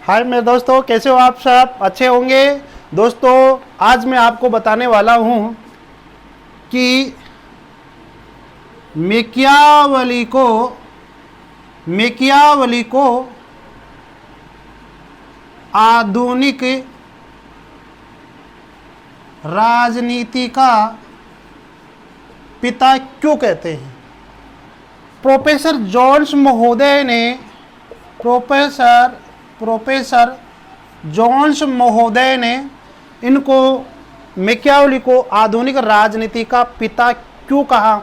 हाय मेरे दोस्तों, कैसे हो आप? सब अच्छे होंगे। दोस्तों, आज मैं आपको बताने वाला हूं कि मेकियावली को आधुनिक राजनीति का पिता क्यों कहते हैं। प्रोफेसर जॉन्स महोदय ने इनको मैकियावेली को आधुनिक राजनीति का पिता क्यों कहा,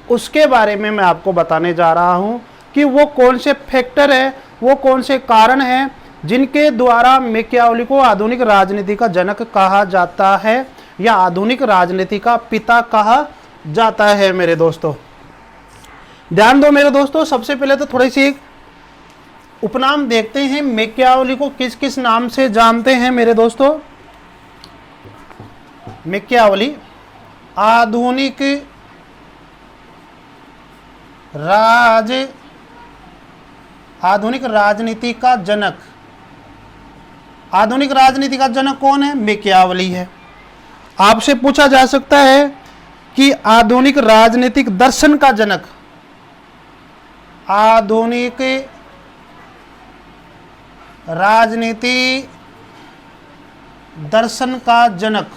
उसके बारे में मैं आपको बताने जा रहा हूं कि वो कौन से फैक्टर है, वो कौन से कारण हैं जिनके द्वारा मैकियावेली को आधुनिक राजनीति का जनक कहा जाता है या आधुनिक राजनीति का पिता कहा जाता है। मेरे दोस्तों ध्यान दो मेरे दोस्तों, सबसे पहले तो थोड़ी सी उपनाम देखते हैं। मैकियावेली को किस किस नाम से जानते हैं मेरे दोस्तों। मैकियावेली आधुनिक राजनीति का जनक। आधुनिक राजनीति का जनक कौन है? मैकियावेली है। आपसे पूछा जा सकता है कि आधुनिक राजनीतिक दर्शन का जनक, आधुनिक राजनीति दर्शन का जनक,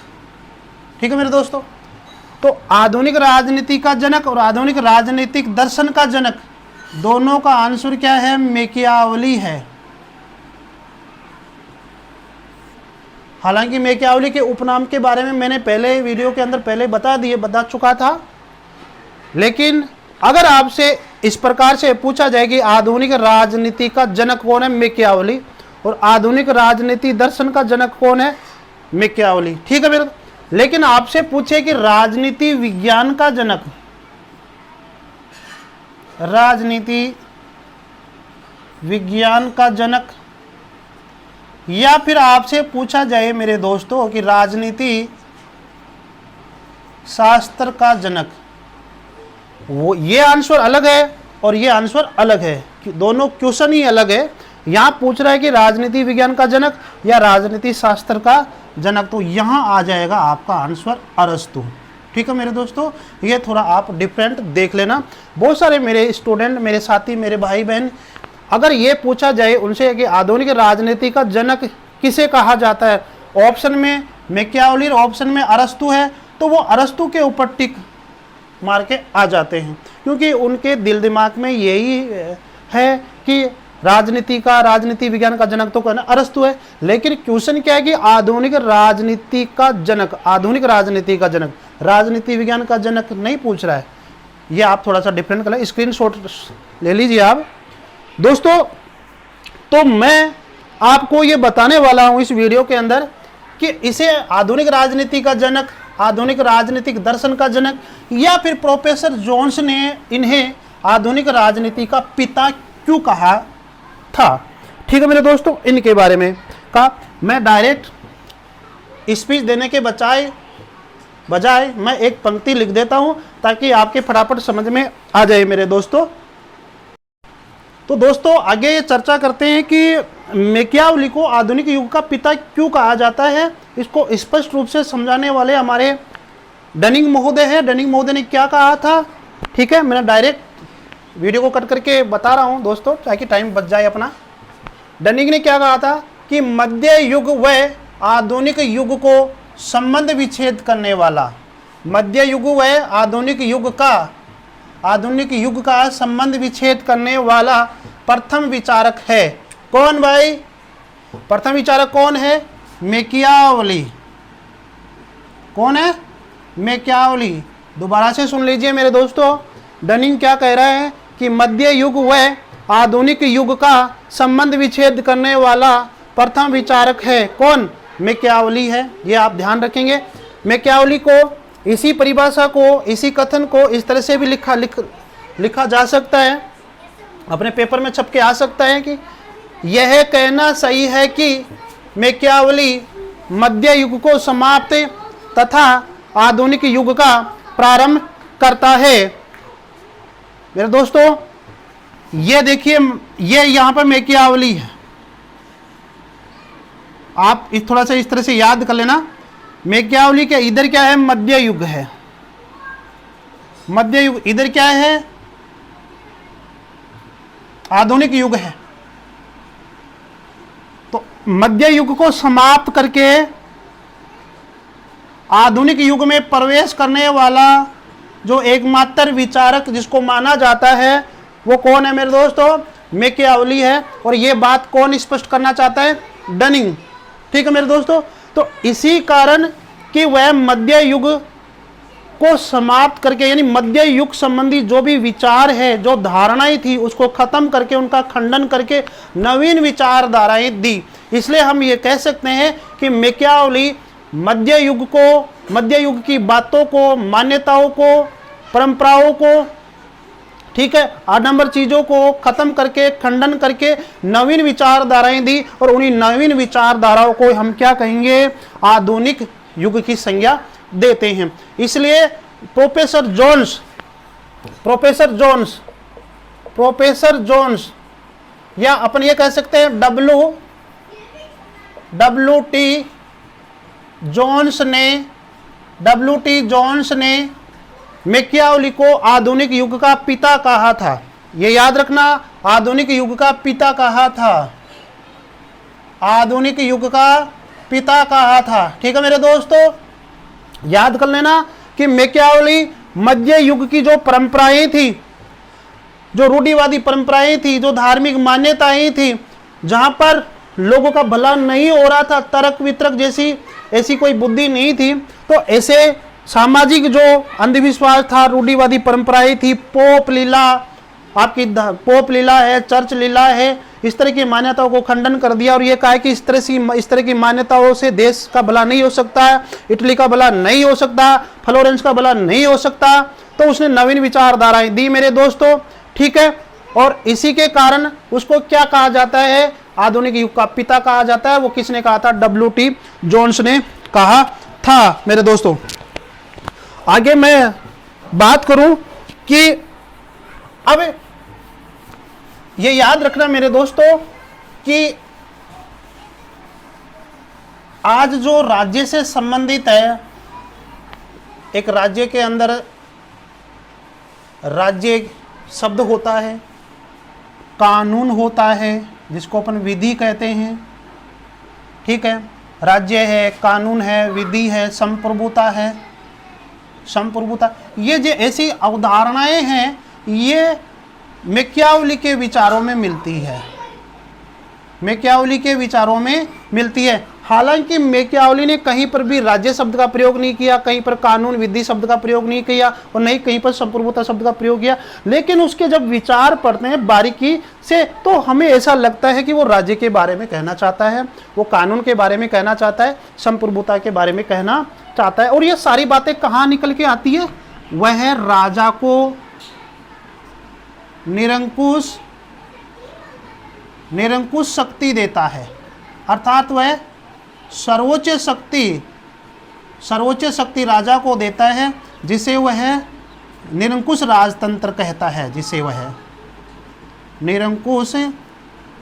ठीक है मेरे दोस्तों। तो आधुनिक राजनीति का जनक और आधुनिक राजनीतिक दर्शन का जनक, दोनों का आंसर क्या है? मैकियावेली है। हालांकि मैकियावेली के उपनाम के बारे में मैंने पहले वीडियो के अंदर पहले बता चुका था, लेकिन अगर आपसे इस प्रकार से पूछा जाए कि आधुनिक राजनीति का जनक कौन है? मैकियावेली। और आधुनिक राजनीति दर्शन का जनक कौन है? मैकियावेली, ठीक है मेरे। लेकिन आपसे पूछे कि राजनीति विज्ञान का जनक, राजनीति विज्ञान का जनक, या फिर आपसे पूछा जाए मेरे दोस्तों कि राजनीति शास्त्र का जनक, वो ये आंसर अलग है और ये आंसर अलग है, दोनों क्वेश्चन ही अलग है। यहां पूछ रहा है कि राजनीति विज्ञान का जनक या राजनीति शास्त्र का जनक, तो यहां आ जाएगा आपका आंसर अरस्तु, ठीक है मेरे दोस्तों। ये थोड़ा आप डिफरेंट देख लेना। बहुत सारे मेरे स्टूडेंट, मेरे साथी, मेरे भाई बहन, अगर ये पूछा जाए उनसे कि आधुनिक राजनीति का जनक किसे कहा जाता है, ऑप्शन में मैकियावेली और ऑप्शन में अरस्तु है, तो वो अरस्तु के ऊपर टिक मार के आ जाते हैं, क्योंकि उनके दिल दिमाग में यही है कि राजनीति विज्ञान का जनक तो कहना अरस्तु है। लेकिन क्वेश्चन क्या है कि आधुनिक राजनीति का जनक, आधुनिक राजनीति का जनक, राजनीति विज्ञान का जनक नहीं पूछ रहा है। ये आप थोड़ा सा डिफरेंट कर, स्क्रीनशॉट ले लीजिए आप दोस्तों। तो मैं आपको ये बताने वाला हूं इस वीडियो के अंदर कि इसे आधुनिक राजनीति का जनक, आधुनिक राजनीतिक दर्शन का जनक, या फिर प्रोफेसर जॉन्स ने इन्हें आधुनिक राजनीति का पिता क्यों कहा था, ठीक है मेरे दोस्तों। इनके बारे में का मैं डायरेक्ट स्पीच देने के बजाय मैं एक पंक्ति लिख देता हूं ताकि आपके फटाफट समझ में आ जाए मेरे दोस्तों। तो दोस्तों आगे ये चर्चा करते हैं कि मैकियावेली को आधुनिक युग का पिता क्यों कहा जाता है। इसको स्पष्ट रूप से समझाने वाले हमारे डनिंग महोदय हैं। डनिंग महोदय ने क्या कहा था, ठीक है, मैंने डायरेक्ट वीडियो को कट करके बता रहा हूं दोस्तों ताकि टाइम बच जाए अपना। डनिंग ने क्या कहा था कि मध्य युग व आधुनिक युग को संबंध विच्छेद करने वाला, मध्य युग व आधुनिक युग का संबंध विच्छेद करने वाला प्रथम विचारक है। कौन भाई? प्रथम विचारक कौन है? मैकियावेली। कौन है? मैकियावेली। दोबारा से सुन लीजिए मेरे दोस्तों, डनिंग क्या कह रहा है कि मध्य युग व आधुनिक युग का संबंध विच्छेद करने वाला प्रथम विचारक है। कौन? मैकियावेली है। ये आप ध्यान रखेंगे। मैकियावेली को, इसी परिभाषा को, इसी कथन को इस तरह से भी लिखा जा सकता है, अपने पेपर में छप के आ सकता है कि यह कहना सही है कि मैकियावेली मध्य युग को समाप्त तथा आधुनिक युग का प्रारंभ करता है। मेरे दोस्तों ये देखिए, ये यहाँ पर मैकियावेली है, आप थोड़ा सा इस तरह से याद कर लेना। मेक्यावली क्या, इधर क्या है, मध्य युग है, मध्य युग, इधर क्या है, आधुनिक युग है। तो मध्य युग को समाप्त करके आधुनिक युग में प्रवेश करने वाला जो एकमात्र विचारक जिसको माना जाता है वो कौन है मेरे दोस्तों, मेकियावली है। और ये बात कौन स्पष्ट करना चाहता है, डनिंग। ठीक है मेरे दोस्तों, तो इसी कारण कि वह मध्य युग को समाप्त करके, यानी मध्य युग संबंधी जो भी विचार है, जो धारणाएं थी, उसको खत्म करके, उनका खंडन करके नवीन विचारधाराएं दी। इसलिए हम ये कह सकते हैं कि मेकियावली मध्य युग को, मध्य युग की बातों को, मान्यताओं को, परंपराओं को, ठीक है, 8 नंबर चीजों को खत्म करके, खंडन करके नवीन विचारधाराएं दी। और उन्हीं नवीन विचारधाराओं को हम क्या कहेंगे, आधुनिक युग की संज्ञा देते हैं। इसलिए प्रोफेसर जोन्स या अपन ये कह सकते हैं W.T. जोन्स ने मेकियावली को आधुनिक युग का पिता कहा था। ये याद रखना, आधुनिक युग का पिता कहा था, आधुनिक युग का पिता कहा था। ठीक है मेरे दोस्तों, याद कर लेना कि मेकियावली मध्य युग की जो परंपराएं थी, जो रूढ़िवादी परंपराएं थी, जो धार्मिक मान्यताएं थी, जहां पर लोगों का भला नहीं हो रहा था, तर्क वितर्क जैसी ऐसी कोई बुद्धि नहीं थी, तो ऐसे सामाजिक जो अंधविश्वास था, रूढ़िवादी परंपराएं थी, पोप लीला, आपकी पोप लीला है, चर्च लीला है, इस तरह की मान्यताओं को खंडन कर दिया। और ये कहा कि इस तरह की मान्यताओं से देश का भला नहीं हो सकता है, इटली का भला नहीं हो सकता, फ्लोरेंस का भला नहीं हो सकता। तो उसने नवीन विचारधाराएं दी मेरे दोस्तों। ठीक है, और इसी के कारण उसको क्या कहा जाता है, आधुनिक युग का पिता कहा जाता है। वो किसने कहा था, W.T. जोन्स ने कहा था मेरे दोस्तों। आगे मैं बात करूं कि अब ये याद रखना मेरे दोस्तों कि आज जो राज्य से संबंधित है, एक राज्य के अंदर राज्य शब्द होता है, कानून होता है जिसको अपन विधि कहते हैं। ठीक है, राज्य है, कानून है, विधि है, संप्रभुता है, संप्रभुता, ये जो ऐसी अवधारणाएं हैं, ये मेकियावली के विचारों में मिलती है, मेकियावली के विचारों में मिलती है। हालांकि मेकियावली ने कहीं पर भी राज्य शब्द का प्रयोग नहीं किया, कहीं पर कानून विधि शब्द का प्रयोग नहीं किया, और नहीं कहीं पर संप्रभुता शब्द का प्रयोग किया। लेकिन उसके जब विचार पढ़ते हैं बारीकी से, तो हमें ऐसा लगता है कि वो राज्य के बारे में कहना चाहता है, वो कानून के बारे में कहना चाहता है, संप्रभुता के बारे में कहना चाहता है। और ये सारी बातें कहाँ निकल के आती है, वह राजा को निरंकुश शक्ति देता है, अर्थात वह सर्वोच्च शक्ति राजा को देता है, जिसे वह निरंकुश राजतंत्र कहता है, जिसे वह निरंकुश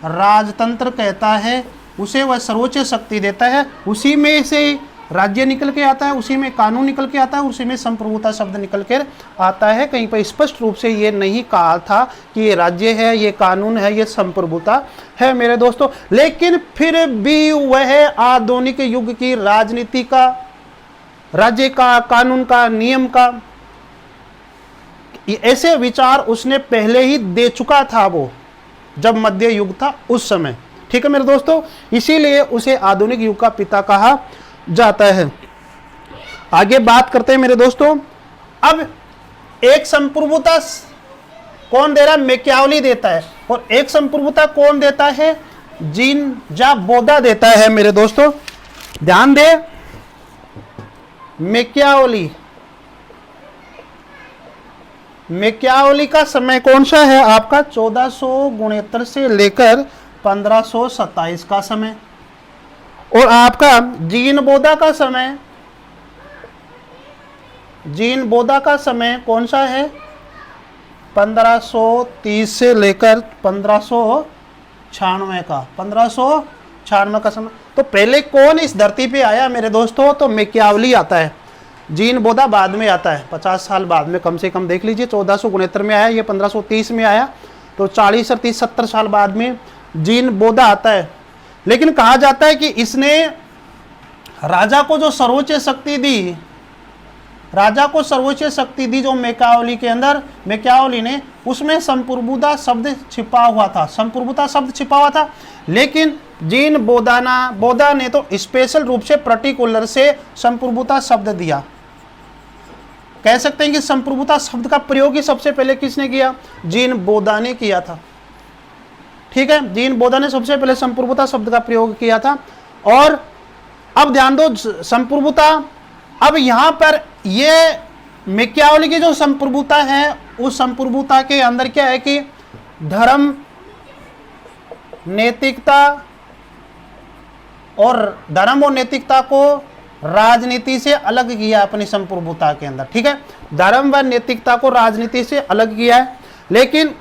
राजतंत्र कहता है, उसे वह सर्वोच्च शक्ति देता है। उसी में से राज्य निकल के आता है, उसी में कानून निकल के आता है, उसी में संप्रभुता शब्द निकल के आता है। कहीं पर स्पष्ट रूप से ये नहीं कहा था कि ये राज्य है, ये कानून है, ये संप्रभुता है मेरे दोस्तों। लेकिन फिर भी वह आधुनिक युग की राजनीति का, राज्य का, कानून का, नियम का, ऐसे विचार उसने पहले ही दे चुका था, वो जब मध्य युग था उस समय। ठीक है मेरे दोस्तों, इसीलिए उसे आधुनिक युग का पिता कहा जाता है। आगे बात करते हैं मेरे दोस्तों। अब एक संप्रभुता कौन दे रहा है, मेकियावली देता है, और एक संप्रभुता कौन देता है, जीन जा बोधा देता है मेरे दोस्तों। ध्यान दे, मेकियावली का समय कौन सा है आपका, 1469 से लेकर 1527 का समय। और आपका जीन बोधा का समय कौन सा है, 1530 से लेकर 1596 का, 1596 का समय। तो पहले कौन इस धरती पे आया मेरे दोस्तों? तो मैकियावली आता है, जीन बोधा बाद में आता है, 50 साल बाद में कम से कम। देख लीजिए 1469 में आया, ये 1530 में आया, तो 40 और 30 70 साल बाद में जीन बोधा आता है। लेकिन कहा जाता है कि इसने राजा को जो सर्वोच्च शक्ति दी, राजा को सर्वोच्च शक्ति दी जो मैकियावली के अंदर, मैकियावली ने उसमें संप्रभुता शब्द छिपा हुआ था, संप्रभुता शब्द छिपा हुआ था। लेकिन जीन बोधा ने तो स्पेशल रूप से पर्टिकुलर से संप्रभुता शब्द दिया। कह सकते हैं कि संप्रभुता शब्द का प्रयोग ही सबसे पहले किसने किया? जीन बोधा ने किया था। ठीक है, जीन बोधा ने सबसे पहले संप्रभुता शब्द का प्रयोग किया था। और अब ध्यान दो, संप्रभुता, अब यहां पर ये मैकियावली की जो संप्रभुता है, उस संप्रभुता के अंदर क्या है कि धर्म, नैतिकता और नैतिकता को राजनीति से अलग किया अपनी संप्रभुता के अंदर। ठीक है, धर्म व नैतिकता को राजनीति से अलग किया है। लेकिन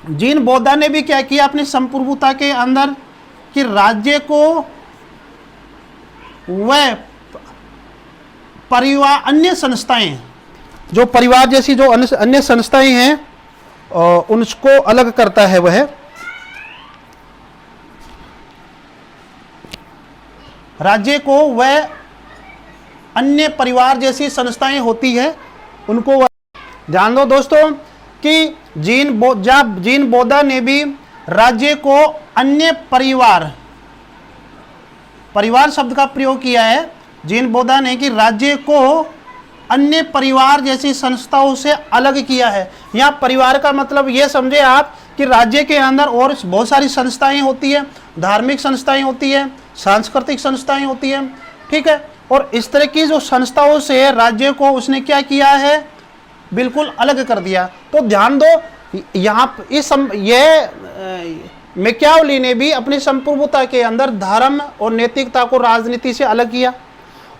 जीन बोधा ने भी क्या किया अपनी संप्रभुता के अंदर कि राज्य को वह परिवार, अन्य संस्थाएं, जो परिवार जैसी जो अन्य संस्थाएं हैं उनको अलग करता है वह। राज्य को वह अन्य परिवार जैसी संस्थाएं होती है उनको। ध्यान दो दोस्तों कि जीन बोधा ने भी राज्य को अन्य परिवार शब्द का प्रयोग किया है। जीन बोधा ने कि राज्य को अन्य परिवार जैसी संस्थाओं से अलग किया है। यहाँ परिवार का मतलब ये समझे आप कि राज्य के अंदर और बहुत सारी संस्थाएं होती है, धार्मिक संस्थाएं होती है, सांस्कृतिक संस्थाएं होती है। ठीक है, और इस तरह की जो संस्थाओं से राज्य को उसने क्या किया है? बिल्कुल अलग कर दिया। तो ध्यान दो, यहाँ मैकियावली ने भी अपनी संप्रभुता के अंदर धर्म और नैतिकता को राजनीति से अलग किया।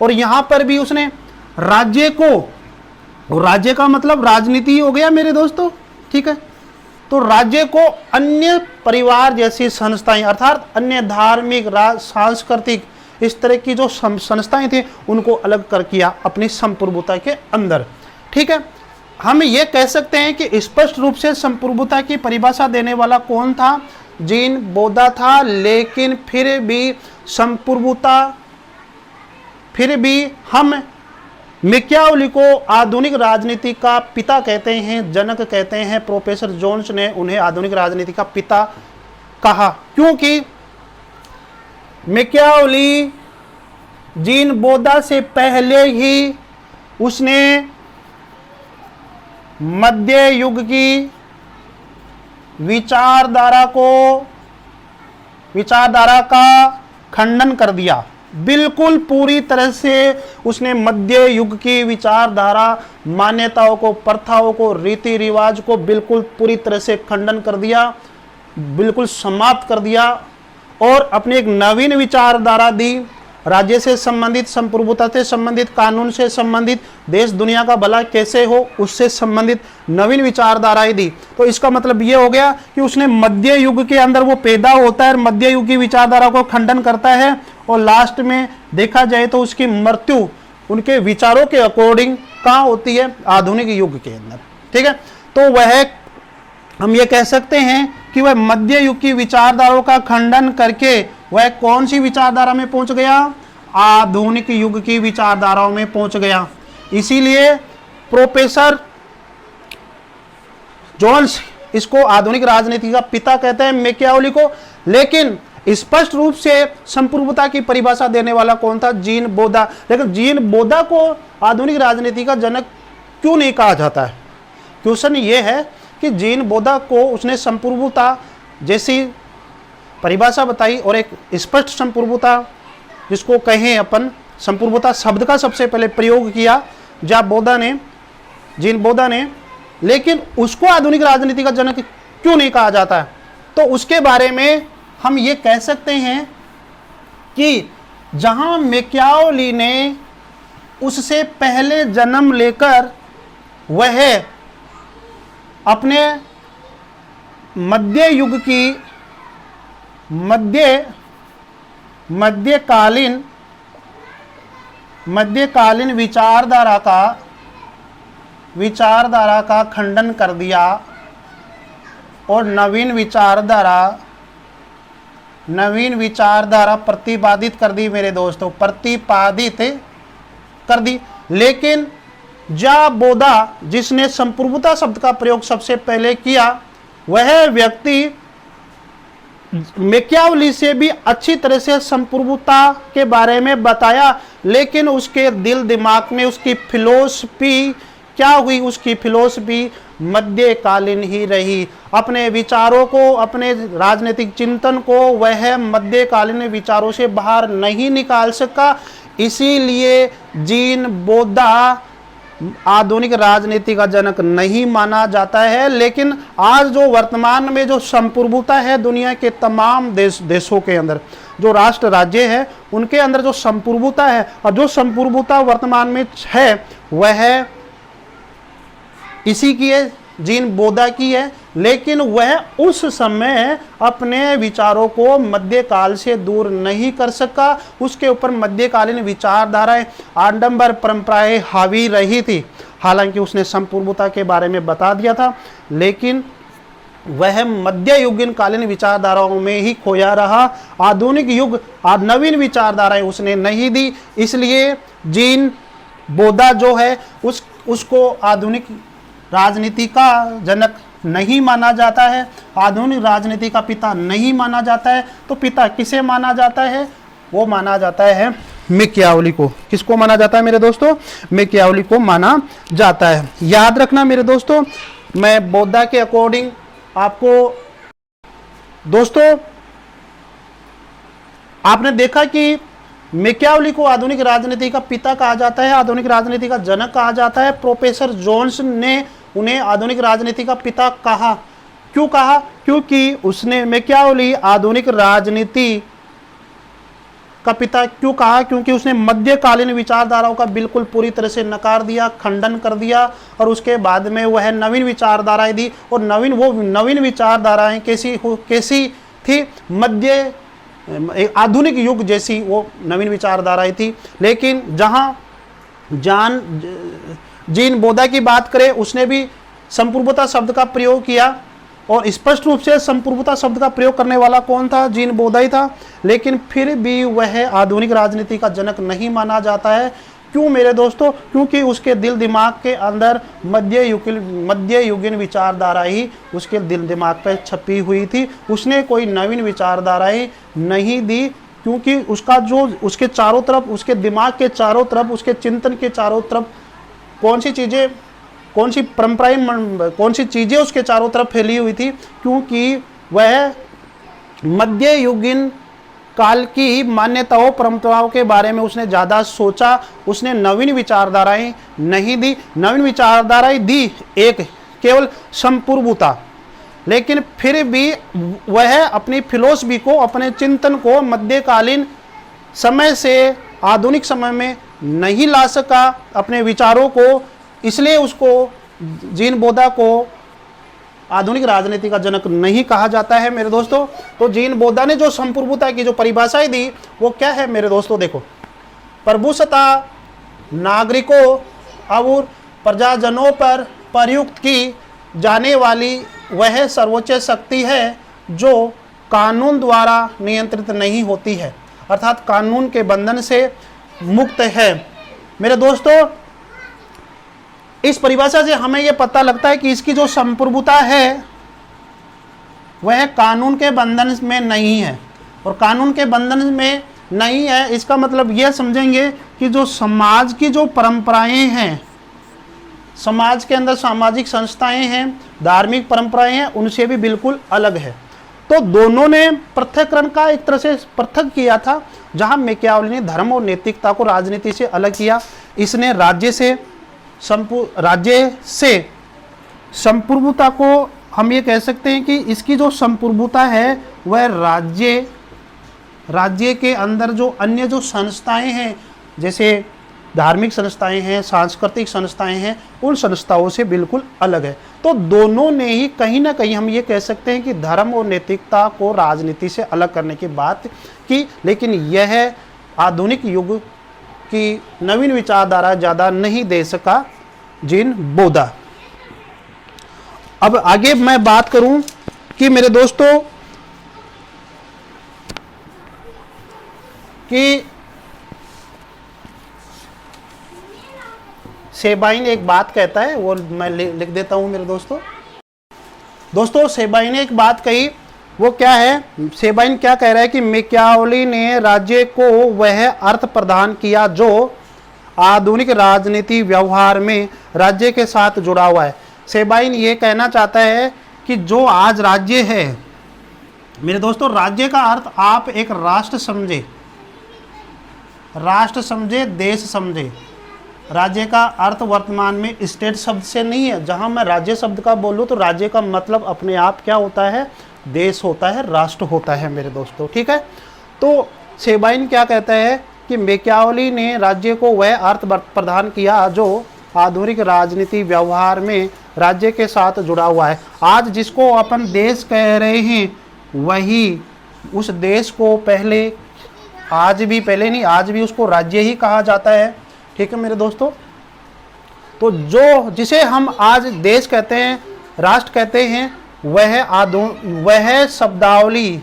और यहाँ पर भी उसने राज्य को, राज्य का मतलब राजनीति हो गया मेरे दोस्तों। ठीक है, तो राज्य को अन्य परिवार जैसी संस्थाएं अर्थात अन्य धार्मिक, सांस्कृतिक, इस तरह की जो संस्थाएं थी उनको अलग कर किया अपनी संप्रभुता के अंदर। ठीक है, हम ये कह सकते हैं कि स्पष्ट रूप से संप्रभुता की परिभाषा देने वाला कौन था? जीन बोधा था। लेकिन फिर भी संप्रभुता, फिर भी हम मैकियावली को आधुनिक राजनीति का पिता कहते हैं, जनक कहते हैं। प्रोफेसर जोन्स ने उन्हें आधुनिक राजनीति का पिता कहा, क्योंकि मैकियावली जीन बोधा से पहले ही उसने मध्य युग की विचारधारा का खंडन कर दिया। बिल्कुल पूरी तरह से उसने मध्य युग की विचारधारा, मान्यताओं को, प्रथाओं को, रीति रिवाज को बिल्कुल पूरी तरह से खंडन कर दिया, बिल्कुल समाप्त कर दिया और अपनी एक नवीन विचारधारा दी। राज्य से संबंधित, संप्रभुता से संबंधित, कानून से संबंधित, देश दुनिया का भला कैसे हो उससे संबंधित नवीन विचारधाराएं दी। तो इसका मतलब ये हो गया कि उसने मध्य युग के अंदर वो पैदा होता है, मध्य युग की विचारधारा को खंडन करता है और लास्ट में देखा जाए तो उसकी मृत्यु उनके विचारों के अकॉर्डिंग कहाँ होती है? आधुनिक युग के अंदर। ठीक है, तो वह हम ये कह सकते हैं कि वह मध्य युग की विचारधाराओं का खंडन करके वह कौन सी विचारधारा में पहुंच गया? आधुनिक युग की विचारधाराओं में पहुंच गया। इसीलिए प्रोफेसर जोन्स इसको आधुनिक राजनीति का पिता कहते हैं, मैकियावली को। लेकिन स्पष्ट रूप से संप्रभुता की परिभाषा देने वाला कौन था? जीन बोधा। लेकिन जीन बोधा को आधुनिक राजनीति का जनक क्यों नहीं कहा जाता है? क्वेश्चन ये है कि जीन बोधा को उसने संप्रभुता जैसी परिभाषा बताई और एक स्पष्ट संप्रभुता जिसको कहें अपन, संप्रभुता शब्द का सबसे पहले प्रयोग किया जीन बोधा ने। लेकिन उसको आधुनिक राजनीति का जनक क्यों नहीं कहा जाता है? तो उसके बारे में हम ये कह सकते हैं कि जहां मैकियावली ने उससे पहले जन्म लेकर वह अपने मध्य मध्यकालीन विचारधारा का खंडन कर दिया और नवीन विचारधारा प्रतिपादित कर दी मेरे दोस्तों, प्रतिपादित कर दी। लेकिन बोधा जिसने संप्रभुता शब्द का प्रयोग सबसे पहले किया, वह व्यक्ति मैकियावेली से भी अच्छी तरह से संप्रभुता के बारे में बताया, लेकिन उसके दिल दिमाग में उसकी फिलोसफी क्या हुई, उसकी फिलोसफी मध्यकालीन ही रही। अपने विचारों को, अपने राजनीतिक चिंतन को वह मध्यकालीन विचारों से बाहर नहीं निकाल सका। इसीलिए जीन बोधा आधुनिक राजनीति का जनक नहीं माना जाता है। लेकिन आज जो वर्तमान में जो संप्रभुता है दुनिया के तमाम देशों के अंदर, जो राष्ट्र राज्य है उनके अंदर जो संप्रभुता है, और जो संप्रभुता वर्तमान में है वह इसी की है, जीन बोधा की है। लेकिन वह उस समय अपने विचारों को मध्यकाल से दूर नहीं कर सका। उसके ऊपर मध्यकालीन विचारधाराएं, आडंबर परंपराएं हावी रही थी। हालांकि उसने संप्रभुता के बारे में बता दिया था, लेकिन वह मध्ययुगीन कालीन विचारधाराओं में ही खोया रहा। आधुनिक युग नवीन विचारधाराएं उसने नहीं दी। इसलिए जीन बोधा जो है उसको आधुनिक राजनीति का जनक नहीं माना जाता है, आधुनिक राजनीति का पिता नहीं माना जाता है। तो पिता किसे माना जाता है? वो माना जाता है मैकियावेली को। किसको माना जाता है मेरे दोस्तों? मैकियावेली को माना जाता है। याद रखना मेरे दोस्तों, मैं बोधा के अकॉर्डिंग आपको, दोस्तों आपने देखा कि मैकियावेली को आधुनिक राजनीति का पिता कहा जाता है, आधुनिक राजनीति का जनक कहा जाता है। प्रोफेसर जोन्स ने उन्हें आधुनिक राजनीति का पिता कहा। क्यों कहा? क्योंकि उसने मैकियावेली आधुनिक राजनीति का पिता क्यों कहा? क्योंकि उसने मध्यकालीन विचारधाराओं का बिल्कुल पूरी तरह से नकार दिया, खंडन कर दिया, और उसके बाद में वह नवीन विचारधाराएं दी। और नवीन विचारधाराएं कैसी थी? आधुनिक युग जैसी वो नवीन विचारधाराएं थी। लेकिन जहां जीन बोधा की बात करें, उसने भी संप्रभुता शब्द का प्रयोग किया, और स्पष्ट रूप से संप्रभुता शब्द का प्रयोग करने वाला कौन था? जीन बोधा ही था। लेकिन फिर भी वह आधुनिक राजनीति का जनक नहीं माना जाता है। क्यों मेरे दोस्तों? क्योंकि उसके दिल दिमाग के अंदर मध्ययुगीन विचारधारा ही उसके दिल दिमाग पर छपी हुई थी। उसने कोई नवीन विचारधाराएं नहीं दी, क्योंकि उसका जो उसके चारों तरफ, उसके दिमाग के चारों तरफ, उसके चिंतन के चारों तरफ कौन सी परंपराएं, कौन सी चीज़ें उसके चारों तरफ फैली हुई थी? क्योंकि वह मध्ययुगीन काल की मान्यताओं, परंपराओं के बारे में उसने ज़्यादा सोचा। उसने नवीन विचारधाराएं नहीं दी। नवीन विचारधाराएं दी एक केवल संप्रभुता, लेकिन फिर भी वह अपनी फिलोसफी को, अपने चिंतन को मध्यकालीन समय से आधुनिक समय में नहीं ला सका, अपने विचारों को। इसलिए उसको, जीन बोधा को आधुनिक राजनीति का जनक नहीं कहा जाता है मेरे दोस्तों। तो जीन बोधा ने जो संप्रभुता की जो परिभाषाएं दी वो क्या है मेरे दोस्तों? देखो, प्रभुसत्ता नागरिकों और प्रजाजनों पर प्रयुक्त की जाने वाली वह सर्वोच्च शक्ति है जो कानून द्वारा नियंत्रित नहीं होती है, अर्थात कानून के बंधन से मुक्त है। मेरे दोस्तों, इस परिभाषा से हमें यह पता लगता है कि इसकी जो संप्रभुता है वह कानून के बंधन में नहीं है। और कानून के बंधन में नहीं है, इसका मतलब यह समझेंगे कि जो समाज की जो परंपराएं हैं, समाज के अंदर सामाजिक संस्थाएं हैं, धार्मिक परंपराएं हैं, उनसे भी बिल्कुल अलग है। तो दोनों ने पृथक्करण का एक तरह से पृथक किया था। जहां मैकियावेली ने धर्म और नैतिकता को राजनीति से अलग किया, इसने राज्य से संप्रभुता को हम ये कह सकते हैं कि इसकी जो संप्रभुता है वह राज्य के अंदर जो अन्य जो संस्थाएं हैं, जैसे धार्मिक संस्थाएं हैं, सांस्कृतिक संस्थाएं हैं, उन संस्थाओं से बिल्कुल अलग है। तो दोनों ने ही कहीं ना कहीं हम ये कह सकते हैं कि धर्म और नैतिकता को राजनीति से अलग करने की बात की, लेकिन यह आधुनिक युग की नवीन विचारधारा ज़्यादा नहीं दे सका जीन बोधा। अब आगे मैं बात करूं कि मेरे दोस्तों कि सेबाइन एक बात कहता है, वो मैं लिख देता हूं मेरे दोस्तों। सेबाइन ने एक बात कही, वो क्या है? सेबाइन क्या कह रहा है कि मैकियावेली ने राज्य को वह अर्थ प्रदान किया जो आधुनिक राजनीति व्यवहार में राज्य के साथ जुड़ा हुआ है। सेबाइन ये कहना चाहता है कि जो आज राज्य है मेरे दोस्तों, राज्य का अर्थ आप एक राष्ट्र समझे, देश समझे। राज्य का अर्थ वर्तमान में स्टेट शब्द से नहीं है। जहां मैं राज्य शब्द का बोलूं तो राज्य का मतलब अपने आप क्या होता है? देश होता है, राष्ट्र होता है मेरे दोस्तों, ठीक है। तो सेबाइन क्या कहता है कि मैकियावेली ने राज्य को वह अर्थ प्रदान किया जो आधुनिक राजनीति व्यवहार में राज्य के साथ जुड़ा हुआ है। आज जिसको अपन देश कह रहे हैं वही उस देश को आज भी उसको राज्य ही कहा जाता है, ठीक है मेरे दोस्तों। तो जिसे हम आज देश कहते हैं, राष्ट्र कहते हैं, वह शब्दावली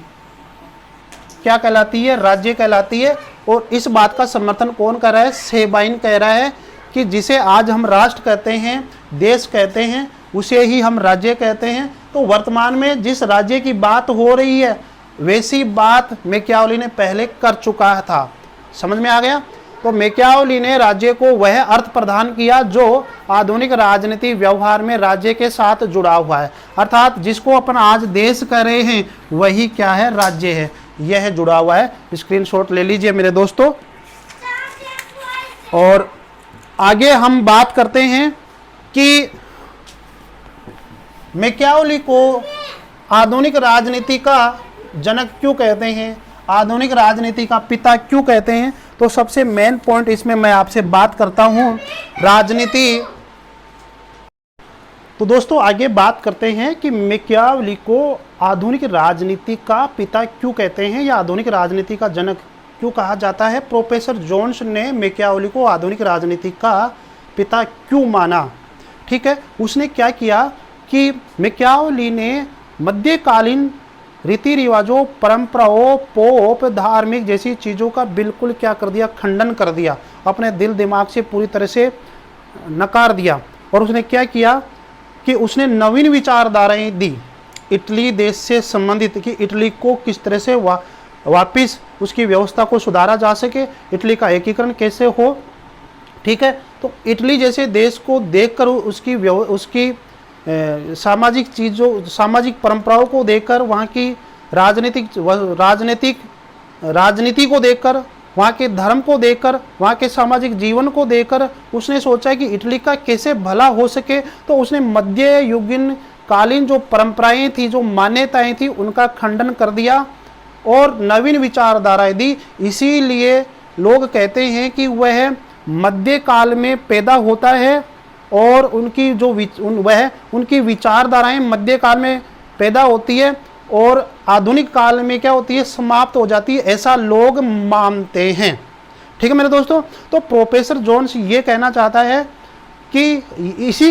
क्या कहलाती है? राज्य कहलाती है। और इस बात का समर्थन कौन कर रहा है? सेबाइन कह रहा है कि जिसे आज हम राष्ट्र कहते हैं, देश कहते हैं, उसे ही हम राज्य कहते हैं। तो वर्तमान में जिस राज्य की बात हो रही है वैसी बात मैकियावेली ने पहले कर चुका था। समझ में आ गया? तो मैकियावेली ने राज्य को वह अर्थ प्रदान किया जो आधुनिक राजनीति व्यवहार में राज्य के साथ जुड़ा हुआ है। अर्थात जिसको अपन आज देश कह रहे हैं वही क्या है? राज्य है। यह जुड़ा हुआ है। स्क्रीनशॉट ले लीजिए मेरे दोस्तों। और आगे हम बात करते हैं कि मैकियावेली को आधुनिक राजनीति का जनक क्यों कहते हैं, आधुनिक राजनीति का पिता क्यों कहते हैं। तो सबसे मेन पॉइंट इसमें मैं आपसे बात करता हूं राजनीति। तो दोस्तों आगे बात करते हैं कि मैकियावेली को आधुनिक राजनीति का पिता क्यों कहते हैं या आधुनिक राजनीति का जनक क्यों कहा जाता है। प्रोफेसर जोन्स ने मैकियावेली को आधुनिक राजनीति का पिता क्यों माना, ठीक है। उसने क्या किया कि मैकियावेली ने मध्यकालीन रीति रिवाजों, परंपराओं, पोप, धार्मिक जैसी चीज़ों का बिल्कुल क्या कर दिया? खंडन कर दिया। अपने दिल दिमाग से पूरी तरह से नकार दिया। और उसने क्या किया कि उसने नवीन विचारधाराएं दी इटली देश से संबंधित, कि इटली को किस तरह से वापिस उसकी व्यवस्था को सुधारा जा सके, इटली का एकीकरण कैसे हो, ठीक है। तो इटली जैसे देश को देखकर उसकी सामाजिक चीज़ों, सामाजिक परंपराओं को देखकर, वहाँ की राजनीति को देखकर, वहाँ के धर्म को देखकर, वहाँ के सामाजिक जीवन को देखकर उसने सोचा कि इटली का कैसे भला हो सके। तो उसने मध्य युगीन कालीन जो परंपराएं थी, जो मान्यताएं थी, उनका खंडन कर दिया और नवीन विचारधाराएं दी। इसीलिए लोग कहते हैं कि वह मध्य काल में पैदा होता है और उनकी उनकी विचारधाराएं मध्य काल में पैदा होती है और आधुनिक काल में क्या होती है? समाप्त हो जाती है। ऐसा लोग मानते हैं, ठीक है मेरे दोस्तों। तो प्रोफेसर जोन्स ये कहना चाहता है कि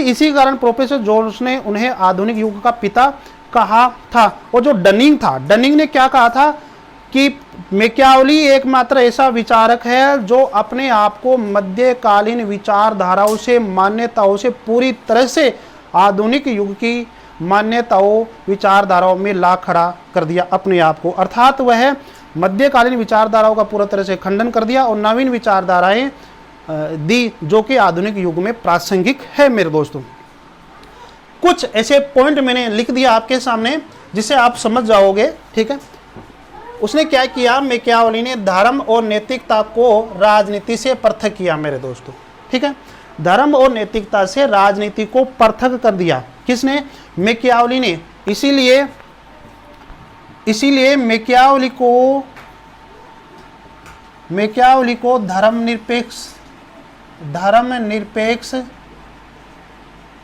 इसी कारण प्रोफेसर जोन्स ने उन्हें आधुनिक युग का पिता कहा था। और जो डनिंग ने क्या कहा था कि मैकियावेली एकमात्र ऐसा विचारक है जो अपने आप को मध्यकालीन विचारधाराओं से, मान्यताओं से पूरी तरह से आधुनिक युग की मान्यताओं, विचारधाराओं में ला खड़ा कर दिया अपने आप को। अर्थात वह मध्यकालीन विचारधाराओं का पूरा तरह से खंडन कर दिया और नवीन विचारधाराएं दी जो कि आधुनिक युग में प्रासंगिक है मेरे दोस्तों। कुछ ऐसे पॉइंट मैंने लिख दिया आपके सामने जिसे आप समझ जाओगे, ठीक है। उसने क्या किया? मैकियावेली ने धर्म और नैतिकता को राजनीति से पृथक किया मेरे दोस्तों, ठीक है। धर्म और नैतिकता से राजनीति को पृथक कर दिया। किसने? मैकियावेली ने। इसीलिए मैकियावेली को धर्मनिरपेक्ष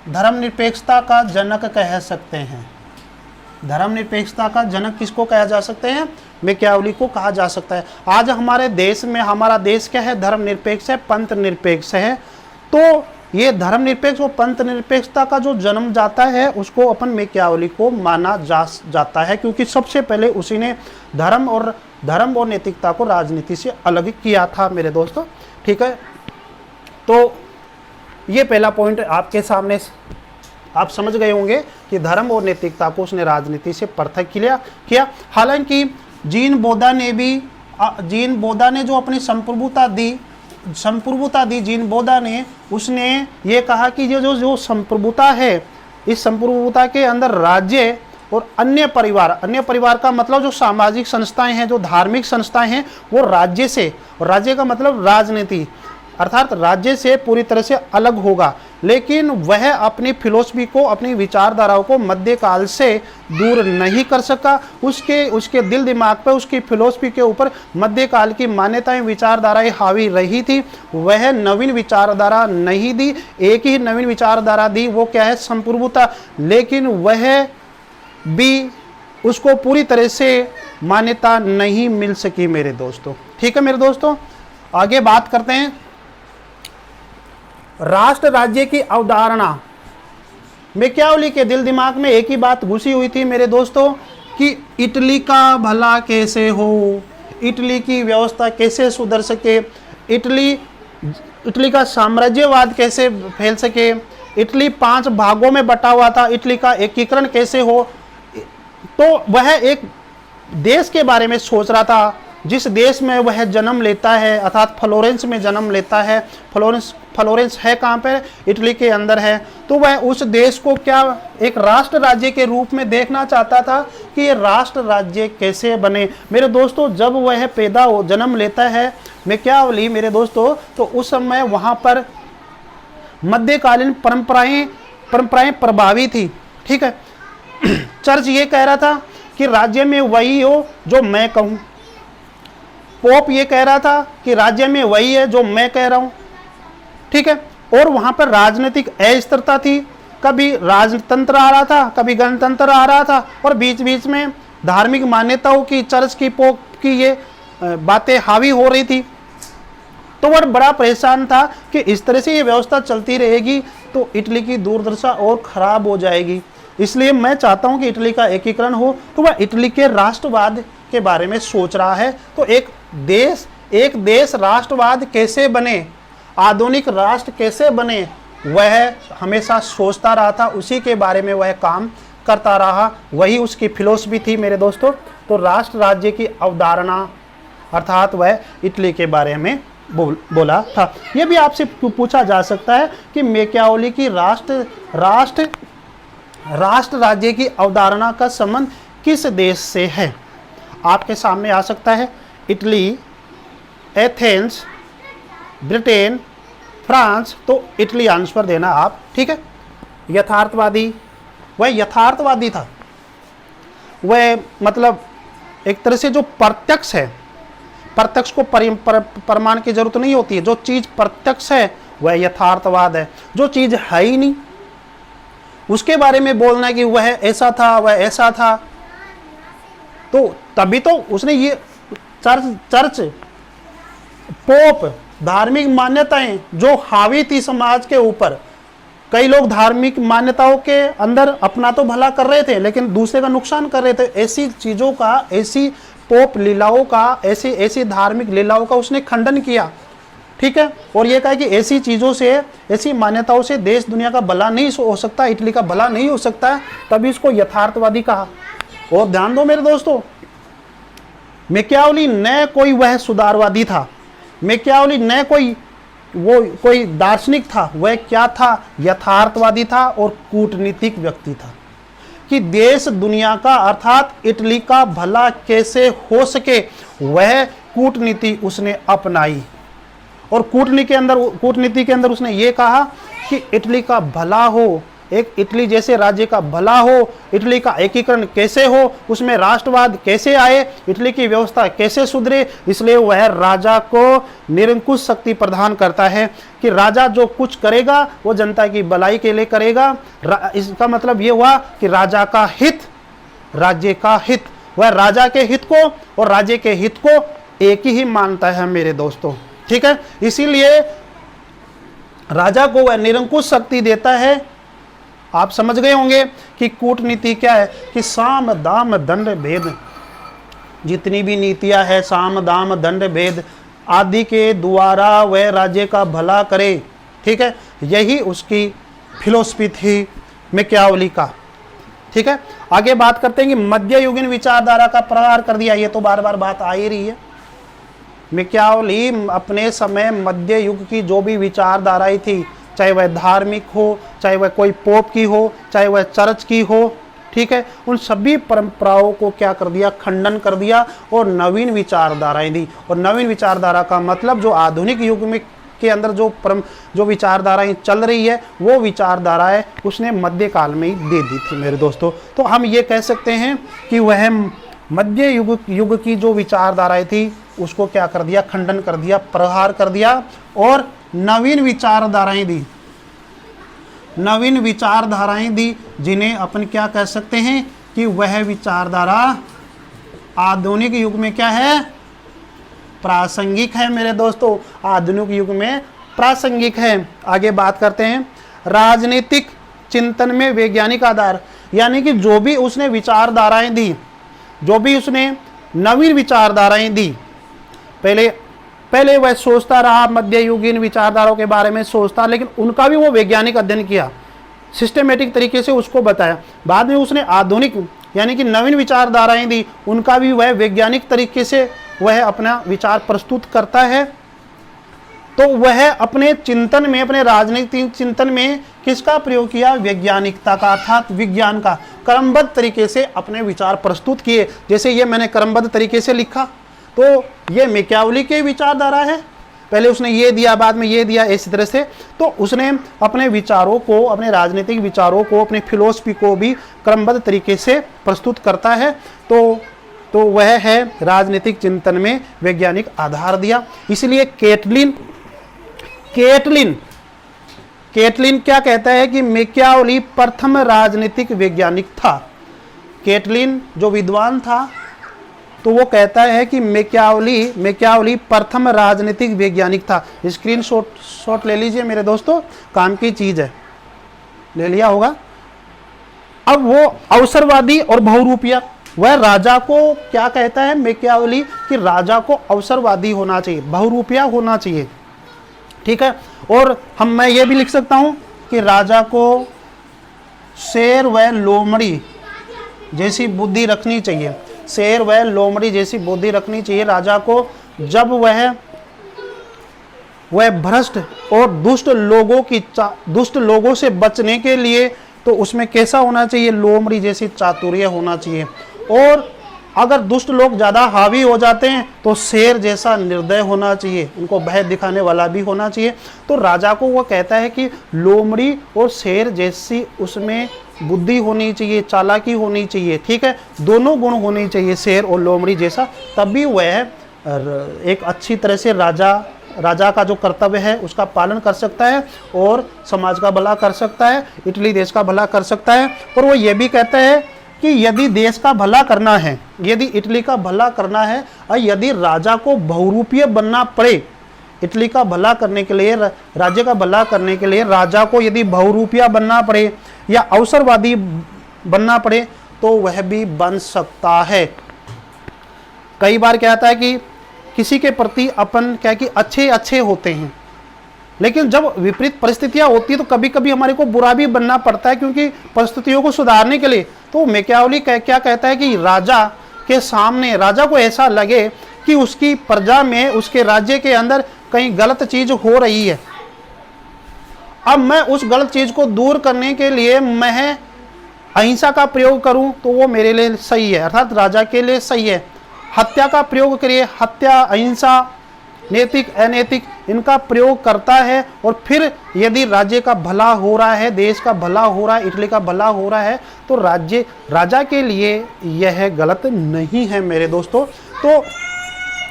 धर्मनिरपेक्षता का जनक कह सकते हैं। धर्मनिरपेक्षता का जनक किसको कहा जा सकते हैं? मैकियावेली को कहा जा सकता है। आज हमारे देश में, हमारा देश क्या है? धर्मनिरपेक्ष है, पंथ निरपेक्ष है। तो ये धर्मनिरपेक्ष और पंथ निरपेक्षता का जो जन्म जाता है उसको अपन मैकियावेली को माना जाता है, क्योंकि सबसे पहले उसी ने धर्म और नैतिकता को राजनीति से अलग किया था मेरे दोस्तों। ठीक है, तो ये पहला पॉइंट आपके सामने आप समझ गए होंगे कि धर्म और नैतिकता को उसने राजनीति से पृथक किया। हालांकि जीन बोधा ने जो अपनी संप्रभुता दी जीन बोधा ने, उसने ये कहा कि ये जो संप्रभुता है, इस संप्रभुता के अंदर राज्य और अन्य परिवार का मतलब जो सामाजिक संस्थाएं हैं, जो धार्मिक संस्थाएं हैं, वो राज्य से, और राज्य का मतलब राजनीति अर्थात राज्य से पूरी तरह से अलग होगा। लेकिन वह अपनी फिलोसफी को, अपनी विचारधाराओं को मध्यकाल से दूर नहीं कर सका। उसके दिल दिमाग पर, उसकी फिलोसफी के ऊपर मध्यकाल की मान्यताएं, विचारधाराएं हावी रही थी। वह नवीन विचारधारा नहीं दी, एक ही नवीन विचारधारा दी, वो क्या है? संप्रभुता। लेकिन वह भी उसको पूरी तरह से मान्यता नहीं मिल सकी मेरे दोस्तों। ठीक है मेरे दोस्तों, आगे बात करते हैं। राष्ट्र राज्य की अवधारणा, मैकियावेली के दिल दिमाग में एक ही बात घुसी हुई थी मेरे दोस्तों कि इटली का भला कैसे हो, इटली की व्यवस्था कैसे सुधर सके, इटली का साम्राज्यवाद कैसे फैल सके, इटली 5 भागों में बटा हुआ था, इटली का एकीकरण कैसे हो। तो वह एक देश के बारे में सोच रहा था जिस देश में वह जन्म लेता है, अर्थात फ्लोरेंस में जन्म लेता है। फ्लोरेंस है कहाँ पर? इटली के अंदर है। तो वह उस देश को क्या एक राष्ट्र राज्य के रूप में देखना चाहता था कि ये राष्ट्र राज्य कैसे बने। मेरे दोस्तों, जब वह जन्म लेता है मैकियावेली मेरे दोस्तों, तो उस समय वहाँ पर मध्यकालीन परंपराएं प्रभावी थी। ठीक है, चर्च ये कह रहा था कि राज्य में वही हो जो मैं कहूँ, पोप ये कह रहा था कि राज्य में वही है जो मैं कह रहा हूं। ठीक है, और वहां पर राजनीतिक अस्थिरता थी, कभी राजतंत्र आ रहा था, कभी गणतंत्र आ रहा था, और बीच बीच में धार्मिक मान्यताओं की, चर्च की, पोप की ये बातें हावी हो रही थी। तो वह बड़ा परेशान था कि इस तरह से ये व्यवस्था चलती रहेगी तो इटली की दुर्दशा और खराब हो जाएगी। इसलिए मैं चाहता हूं कि इटली का एकीकरण हो। तो वह इटली के राष्ट्रवाद के बारे में सोच रहा है। तो एक देश राष्ट्रवाद कैसे बने, आधुनिक राष्ट्र कैसे बने, वह हमेशा सोचता रहा था, उसी के बारे में वह काम करता रहा, वही उसकी फिलोसफी थी मेरे दोस्तों। तो राष्ट्र राज्य की अवधारणा अर्थात वह इटली के बारे में बोला था। यह भी आपसे पूछा जा सकता है कि मैकियावेली की राष्ट्र राज्य की अवधारणा का संबंध किस देश से है। आपके सामने आ सकता है इटली, एथेंस, ब्रिटेन, फ्रांस। तो इटली आंसर देना आप। ठीक है, यथार्थवादी, वह यथार्थवादी था। वह मतलब एक तरह से जो प्रत्यक्ष है, प्रत्यक्ष को प्रमाण की जरूरत नहीं होती है, जो चीज प्रत्यक्ष है वह यथार्थवाद है। जो चीज है ही नहीं उसके बारे में बोलना है कि वह ऐसा था, वह ऐसा था, तो तभी तो उसने ये चर्च, पोप, धार्मिक मान्यताएं जो हावी थी समाज के ऊपर। कई लोग धार्मिक मान्यताओं के अंदर अपना तो भला कर रहे थे लेकिन दूसरे का नुकसान कर रहे थे। ऐसी चीजों का, ऐसी पोप लीलाओं का, ऐसी धार्मिक लीलाओं का उसने खंडन किया। ठीक है, और ये कहा कि ऐसी चीजों से, ऐसी मान्यताओं से देश दुनिया का भला नहीं हो सकता, इटली का भला नहीं हो सकता है, तभी इसको यथार्थवादी कहा। और ध्यान दो मेरे दोस्तों, मैकियावेली न कोई वह सुधारवादी था, मैकियावेली न कोई दार्शनिक था, वह क्या था? यथार्थवादी था और कूटनीतिक व्यक्ति था कि देश दुनिया का अर्थात इटली का भला कैसे हो सके, वह कूटनीति उसने अपनाई। और कूटनीति के अंदर उसने ये कहा कि इटली का भला हो, एक इटली जैसे राज्य का भला हो, इटली का एकीकरण कैसे हो, उसमें राष्ट्रवाद कैसे आए, इटली की व्यवस्था कैसे सुधरे। इसलिए वह राजा को निरंकुश शक्ति प्रदान करता है कि राजा जो कुछ करेगा वो जनता की भलाई के लिए करेगा। इसका मतलब ये हुआ कि राजा का हित, राज्य का हित, वह राजा के हित को और राज्य के हित को एक ही मानता है मेरे दोस्तों, ठीक है। इसीलिए राजा को वह निरंकुश शक्ति देता है। आप समझ गए होंगे कि कूटनीति क्या है, कि साम दाम दंड भेद, जितनी भी नीतियां है साम दाम दंड भेद आदि के द्वारा वह राज्य का भला करे, ठीक है। यही उसकी फिलोसफी थी मैकियावेली का, ठीक है। आगे बात करते हैं कि मध्ययुगीन विचारधारा का प्रहार कर दिया। ये तो बार बार बात आ ही रही है। मैकियावेली अपने समय मध्य युग की जो भी विचारधाराएं थी, चाहे वह धार्मिक हो, चाहे वह कोई पोप की हो, चाहे वह चर्च की हो, ठीक है, उन सभी परंपराओं को क्या कर दिया, खंडन कर दिया और नवीन विचारधाराएं दी। और नवीन विचारधारा का मतलब जो आधुनिक युग में के अंदर जो विचारधाराएं चल रही है वो विचारधाराएं उसने मध्यकाल में ही दे दी थी मेरे दोस्तों। तो हम ये कह सकते हैं कि वह मध्य युग की जो विचारधाराएं थी उसको क्या कर दिया, खंडन कर दिया, प्रहार कर दिया और नवीन विचारधाराएं दी, नवीन विचारधाराएं दी, जिन्हें अपन क्या कह सकते हैं कि वह विचारधारा आधुनिक युग में क्या है, प्रासंगिक है मेरे दोस्तों, आधुनिक युग में प्रासंगिक है। आगे बात करते हैं राजनीतिक चिंतन में वैज्ञानिक आधार, यानी कि जो भी उसने विचारधाराएं दी, जो भी उसने नवीन विचारधाराएं दी, पहले वह सोचता रहा, मध्ययुगीन विचारधाराओं के बारे में सोचता, लेकिन उनका भी वो वैज्ञानिक अध्ययन किया, सिस्टमेटिक तरीके से उसको बताया। बाद में उसने आधुनिक यानी कि नवीन विचारधाराएं दी, उनका भी वह वैज्ञानिक तरीके से वह अपना विचार प्रस्तुत करता है। तो वह अपने चिंतन में, अपने राजनीतिक चिंतन में किसका प्रयोग किया, वैज्ञानिकता का, अर्थात विज्ञान का क्रमबद्ध तरीके से अपने विचार प्रस्तुत किए। जैसे ये मैंने क्रमबद्ध तरीके से लिखा तो ये मैकियावेली की विचारधारा है, पहले उसने ये दिया, बाद में ये दिया, इसी तरह से। तो उसने अपने विचारों को, अपने राजनीतिक विचारों को, अपनी फिलोसफी को भी क्रमबद्ध तरीके से प्रस्तुत करता है। तो वह है राजनीतिक चिंतन में वैज्ञानिक आधार दिया। इसलिए केटलिन क्या कहता है कि मैकियावेली प्रथम राजनीतिक वैज्ञानिक था। केटलिन जो विद्वान था तो वो कहता है कि मैकियावेली प्रथम राजनीतिक वैज्ञानिक था। स्क्रीनशॉट ले लीजिए मेरे दोस्तों, काम की चीज है, ले लिया होगा। अब वो अवसरवादी और बहुरूपिया, वह राजा को क्या कहता है मैकियावेली कि राजा को अवसरवादी होना चाहिए, बहुरूपिया होना चाहिए, ठीक है। और मैं ये भी लिख सकता हूं कि राजा को शेर व लोमड़ी जैसी बुद्धि रखनी चाहिए, शेर व लोमड़ी जैसी बुद्धि रखनी चाहिए राजा को। जब वह भ्रष्ट और दुष्ट लोगों से बचने के लिए, तो उसमें कैसा होना चाहिए, लोमड़ी जैसी चातुर्य होना चाहिए। और अगर दुष्ट लोग ज़्यादा हावी हो जाते हैं तो शेर जैसा निर्दय होना चाहिए, उनको भय दिखाने वाला भी होना चाहिए। तो राजा को वो कहता है कि लोमड़ी और शेर जैसी उसमें बुद्धि होनी चाहिए, चालाकी होनी चाहिए, ठीक है, दोनों गुण होने चाहिए शेर और लोमड़ी जैसा, तभी वह एक अच्छी तरह से राजा का जो कर्तव्य है उसका पालन कर सकता है और समाज का भला कर सकता है, इटली देश का भला कर सकता है। और वो ये भी कहता है कि यदि देश का भला करना है, यदि इटली का भला करना है और यदि राजा को बहुरूपीय बनना पड़े, इटली का भला करने के लिए, राज्य का भला करने के लिए राजा को यदि बहुरूपिया बनना पड़े या अवसरवादी बनना पड़े तो वह भी बन सकता है। कई बार क्या होता है कि किसी के प्रति अपन क्या कि अच्छे होते हैं, लेकिन जब विपरीत परिस्थितियां होती है तो कभी कभी हमारे को बुरा भी बनना पड़ता है, क्योंकि परिस्थितियों को सुधारने के लिए। तो मैकियावेली क्या कहता है कि राजा के सामने, राजा को ऐसा लगे कि उसकी प्रजा में, उसके राज्य के अंदर कहीं गलत चीज हो रही है, अब मैं उस गलत चीज को दूर करने के लिए मैं अहिंसा का प्रयोग करूं तो वो मेरे लिए सही है, अर्थात राजा के लिए सही है। हत्या का प्रयोग करिए, हत्या, अहिंसा, नैतिक अनैतिक इनका प्रयोग करता है, और फिर यदि राज्य का भला हो रहा है, देश का भला हो रहा है, इटली का भला हो रहा है, तो राजा के लिए यह गलत नहीं है मेरे दोस्तों। तो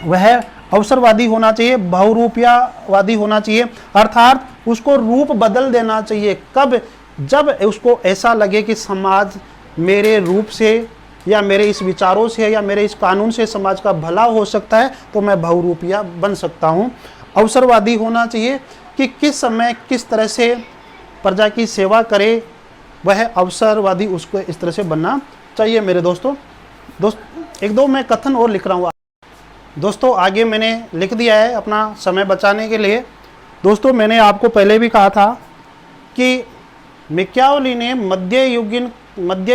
वह अवसरवादी होना चाहिए, बहुरूपियावादी होना चाहिए, अर्थात उसको रूप बदल देना चाहिए। कब? जब उसको ऐसा लगे कि समाज मेरे रूप से या मेरे इस विचारों से या मेरे इस कानून से समाज का भला हो सकता है, तो मैं बहुरूपिया बन सकता हूँ। अवसरवादी होना चाहिए कि किस समय किस तरह से प्रजा की सेवा करे, वह अवसरवादी उसको इस तरह से बनना चाहिए मेरे दोस्तों। एक दो मैं कथन और लिख रहा हूँ दोस्तों, आगे मैंने लिख दिया है अपना समय बचाने के लिए। दोस्तों मैंने आपको पहले भी कहा था कि मैकियावेली ने मध्य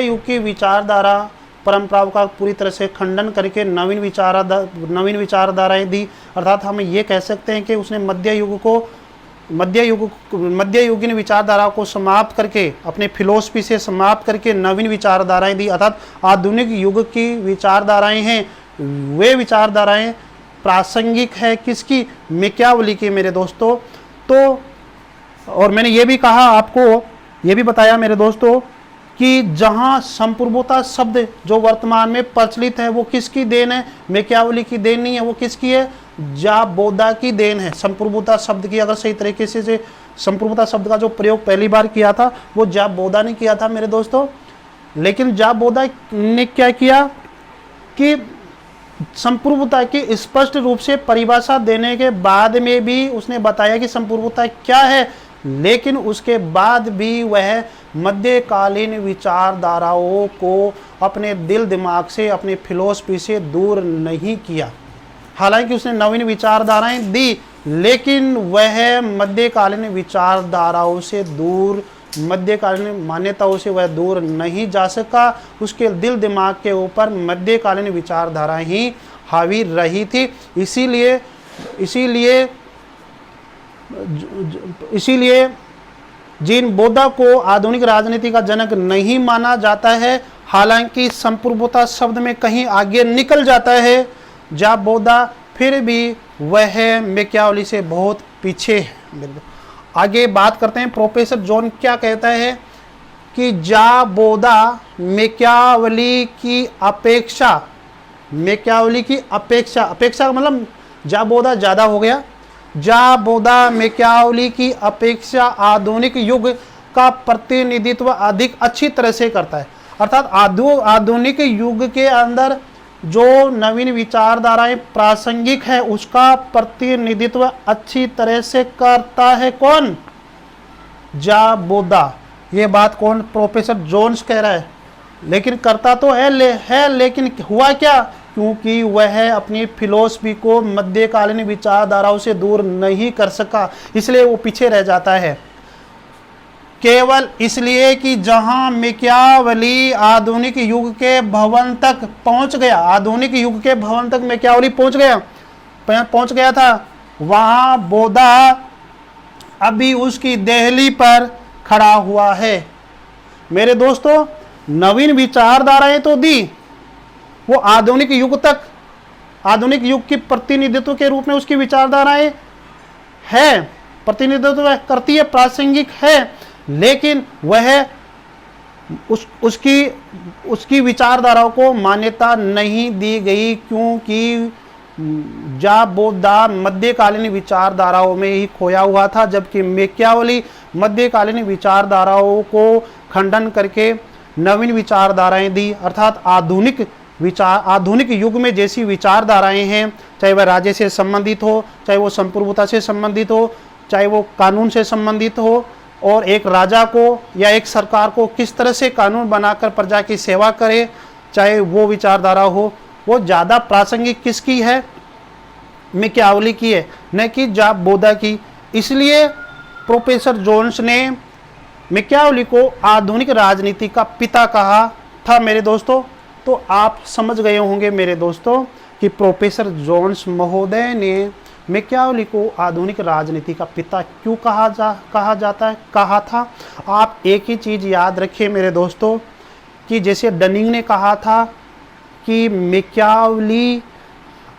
युग की विचारधारा परंपराओं का पूरी तरह से खंडन करके नवीन विचारधाराएं दी। अर्थात हम ये कह सकते हैं कि उसने मध्ययुगीन विचारधारा को समाप्त करके, अपने फिलोसफी से समाप्त करके नवीन विचारधाराएं दी। अर्थात आधुनिक युग की विचारधाराएं हैं, वे विचारधाराएं प्रासंगिक है किसकी? मैकियावेली की मेरे दोस्तों। तो और मैंने ये भी कहा आपको, ये भी बताया मेरे दोस्तों कि जहां संप्रभुता शब्द जो वर्तमान में प्रचलित है वो किसकी देन है? मैकियावेली की देन नहीं है, वो किसकी है? जाबोदा की देन है। संप्रभुता शब्द की अगर सही तरीके से संप्रभुता शब्द का जो प्रयोग पहली बार किया था वो जाबोदा ने किया था मेरे दोस्तों। लेकिन जाबोदा ने क्या किया कि संप्रभुता की स्पष्ट रूप से परिभाषा देने के बाद में भी उसने बताया कि संप्रभुता क्या है, लेकिन उसके बाद भी वह मध्यकालीन विचारधाराओं को अपने दिल दिमाग से, अपने फिलोसफी से दूर नहीं किया। हालांकि उसने नवीन विचारधाराएं दी, लेकिन वह मध्यकालीन विचारधाराओं से दूर, मध्यकालीन मान्यताओं से वह दूर नहीं जा सका। उसके दिल दिमाग के ऊपर मध्यकालीन विचारधारा ही हावी रही थी। इसीलिए जीन बोधा को आधुनिक राजनीति का जनक नहीं माना जाता है। हालांकि संप्रभुता शब्द में कहीं आगे निकल जाता है जाबोदा, फिर भी वह मैकियावेली से बहुत पीछे है। आगे बात करते हैं, प्रोफेसर जॉन क्या कहता है कि जाबोदा मैकियावेली की अपेक्षा का मतलब जाबोदा ज़्यादा हो गया। जाबोदा मैकियावेली की अपेक्षा आधुनिक युग का प्रतिनिधित्व अधिक अच्छी तरह से करता है। अर्थात आधुनिक युग के अंदर जो नवीन विचारधाराएं प्रासंगिक है उसका प्रतिनिधित्व अच्छी तरह से करता है कौन? जाबोदा। ये बात कौन? प्रोफेसर जोन्स कह रहा है। लेकिन करता तो है लेकिन हुआ क्या? क्योंकि वह अपनी फिलोसफी को मध्यकालीन विचारधाराओं से दूर नहीं कर सका, इसलिए वो पीछे रह जाता है। केवल इसलिए कि जहां मैकियावेली आधुनिक युग के भवन तक पहुंच गया, आधुनिक युग के भवन तक मैकियावेली पहुंच गया था, वहां बोधा अभी उसकी देहली पर खड़ा हुआ है। मेरे दोस्तों, नवीन विचारधाराएं तो दी, वो आधुनिक युग तक, आधुनिक युग की प्रतिनिधित्व के रूप में उसकी विचारधाराएं है, प्रतिनिधित्व करती है, प्रासंगिक है, लेकिन वह उसकी विचारधाराओं को मान्यता नहीं दी गई, क्योंकि जाबोदा मध्यकालीन विचारधाराओं में ही खोया हुआ था, जबकि मैकियावेली मध्यकालीन विचारधाराओं को खंडन करके नवीन विचारधाराएं दी। अर्थात आधुनिक युग में जैसी विचारधाराएं हैं, चाहे वह राज्य से संबंधित हो, चाहे वो संप्रभुता से संबंधित हो, चाहे वो कानून से संबंधित हो, और एक राजा को या एक सरकार को किस तरह से कानून बनाकर प्रजा की सेवा करे, चाहे वो विचारधारा हो, वो ज़्यादा प्रासंगिक किसकी है? मैकियावेली की है, न कि जाबोदा की। इसलिए प्रोफेसर जोन्स ने मैकियावेली को आधुनिक राजनीति का पिता कहा था मेरे दोस्तों। तो आप समझ गए होंगे मेरे दोस्तों कि प्रोफेसर जोन्स महोदय ने मैकियावेली को आधुनिक राजनीति का पिता क्यों कहा था। आप एक ही चीज़ याद रखिए मेरे दोस्तों कि जैसे डनिंग ने कहा था कि मैकियावेली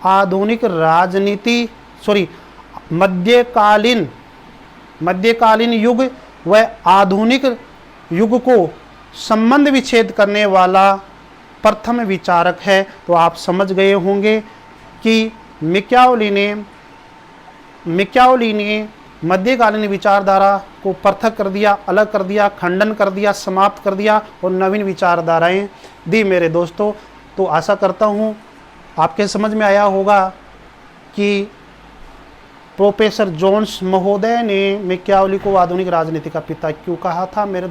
आधुनिक राजनीति मध्यकालीन युग व आधुनिक युग को संबंध विच्छेद करने वाला प्रथम विचारक है। तो आप समझ गए होंगे कि मैकियावेली ने मध्यकालीन विचारधारा को पृथक कर दिया, अलग कर दिया, खंडन कर दिया, समाप्त कर दिया और नवीन विचारधाराएं दी मेरे दोस्तों। तो आशा करता हूं आपके समझ में आया होगा कि प्रोफेसर जोन्स महोदय ने मैकियावेली को आधुनिक राजनीति का पिता क्यों कहा था। मेरे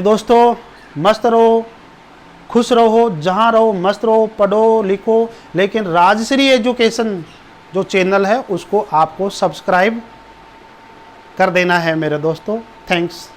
दोस्तों मस्त रहो, खुश रहो, जहाँ रहो मस्त रहो, पढ़ो लिखो, लेकिन राजश्री एजुकेशन जो चैनल है उसको आपको सब्सक्राइब कर देना है मेरे दोस्तों। थैंक्स।